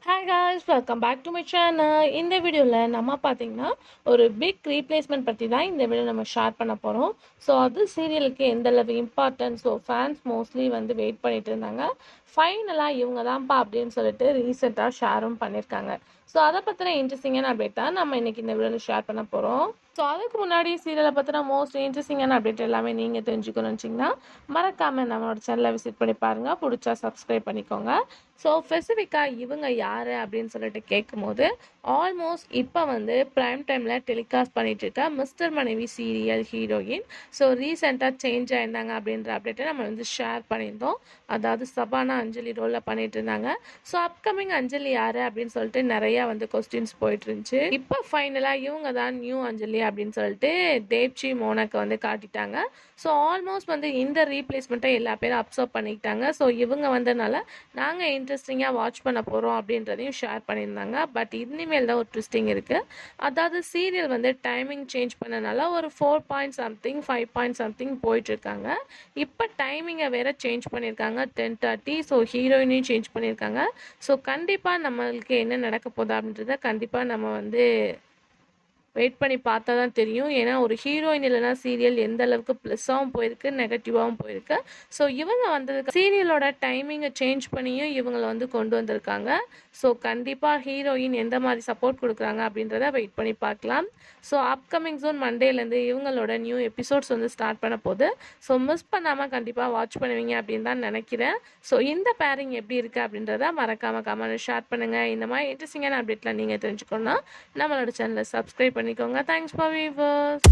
Hi guys, welcome back to my channel. இந்த வீடியோவில் நம்ம பார்த்தீங்கன்னா ஒரு பிக் ரீப்ளேஸ்மெண்ட் பற்றி தான் இந்த வீடியோ நம்ம ஷேர் பண்ண போகிறோம். ஸோ அது சீரியலுக்கு எந்த அளவு இம்பார்ட்டன்ஸ், ஸோ ஃபேன்ஸ் மோஸ்ட்லி வந்து வெயிட் பண்ணிட்டு இருந்தாங்க. ஃபைனலாக இவங்க தான்ப்பா அப்படின்னு சொல்லிட்டு ரீசெண்டாக ஷேரும் பண்ணியிருக்காங்க. ஸோ அதை பற்றின இன்ட்ரெஸ்டிங்கான அப்டேட் தான் நம்ம இன்றைக்கி இந்த வீடியோவில் ஷேர் பண்ண போகிறோம். ஸோ அதுக்கு முன்னாடி சீரியலை பற்றின மோஸ்ட் இன்ட்ரெஸ்டிங்கான அப்டேட் எல்லாமே நீங்கள் தெரிஞ்சுக்கணும்னு வச்சிங்கன்னா மறக்காமல் நம்மளோட சேனலை விசிட் பண்ணி பாருங்கள். பிடிச்சா சப்ஸ்கிரைப் பண்ணிக்கோங்க. ஸோ ஸ்பெசிஃபிக்காக இவங்க யார் அப்படின்னு சொல்லிட்டு கேட்கும்போது ஆல்மோஸ்ட் இப்போ வந்து ப்ரைம் டைமில் டெலிகாஸ்ட் பண்ணிட்டு இருக்க மிஸ்டர் மனைவி சீரியல் ஹீரோயின். ஸோ ரீசெண்டாக சேஞ்ச் ஆயிருந்தாங்க அப்படின்ற அப்டேட்டை நம்ம வந்து ஷேர் பண்ணியிருந்தோம். அதாவது சபானா அஞ்சலி ரோலில் பண்ணிட்டு இருந்தாங்க. ஸோ அப்கமிங் அஞ்சலி யார் அப்படின்னு சொல்லிட்டு நிறையா வந்து கொஸ்டின்ஸ் போயிட்டு இருந்துச்சு. இப்போ ஃபைனலாக இவங்க தான் நியூ அஞ்சலி அப்படின்னு சொல்லிட்டு தேவ்ஜி மோனாக்கு வந்து காட்டிட்டாங்க. ஸோ ஆல்மோஸ்ட் வந்து இந்த ரீப்ளேஸ்மெண்ட்டை எல்லா பேரும் அப்சர்வ் பண்ணிக்கிட்டாங்க. ஸோ இவங்க வந்ததுனால நாங்கள் இன்ட்ரெஸ்டிங்காக வாட்ச் பண்ண போகிறோம் அப்படின்றதையும் ஷேர் பண்ணியிருந்தாங்க. பட் இனிமேல் தான் ஒரு ட்விஸ்டிங் இருக்குது. அதாவது சீரியல் வந்து டைமிங் சேஞ்ச் பண்ணனால ஒரு 4 பாயிண்ட் சம்திங் 5 பாயிண்ட் சம்திங் போயிட்டுருக்காங்க. இப்போ டைமிங்கை வேறு சேஞ்ச் பண்ணியிருக்காங்க 10:30. ஸோ ஹீரோயினையும் சேஞ்ச் பண்ணியிருக்காங்க. ஸோ கண்டிப்பாக நம்மளுக்கு என்ன நடக்க போகுது அப்படின்றத கண்டிப்பாக நம்ம வந்து வெயிட் பண்ணி பார்த்தா தான் தெரியும். ஏன்னா ஒரு ஹீரோயின் இல்லைனா சீரியல் எந்த அளவுக்கு ப்ளஸ்ஸாகவும் போயிருக்கு, நெகட்டிவாகவும் போயிருக்கு. ஸோ இவங்க வந்ததுக்கு சீரியலோட டைமிங்கை சேஞ்ச் பண்ணியும் இவங்களை வந்து கொண்டு வந்திருக்காங்க. ஸோ கண்டிப்பாக ஹீரோயின் எந்த மாதிரி சப்போர்ட் கொடுக்குறாங்க அப்படின்றத வெயிட் பண்ணி பார்க்கலாம். ஸோ அப்கமிங் ஜூன் மண்டேலேருந்து இவங்களோட நியூ எபிசோட்ஸ் வந்து ஸ்டார்ட் பண்ண போகுது. ஸோ மிஸ் பண்ணாமல் கண்டிப்பாக வாட்ச் பண்ணுவீங்க அப்படின்னு தான் நினைக்கிறேன். ஸோ இந்த பேரிங் எப்படி இருக்குது அப்படின்றத மறக்காமல் கமெண்ட் ஷேர் பண்ணுங்கள். இந்த மாதிரி இன்ட்ரெஸ்டிங்கான அப்டேட்லாம் நீங்கள் தெரிஞ்சுக்கணுன்னா நம்மளோட சேனலை சப்ஸ்கிரைப் பண்ணிக்கோங்க. Thanks for viewers.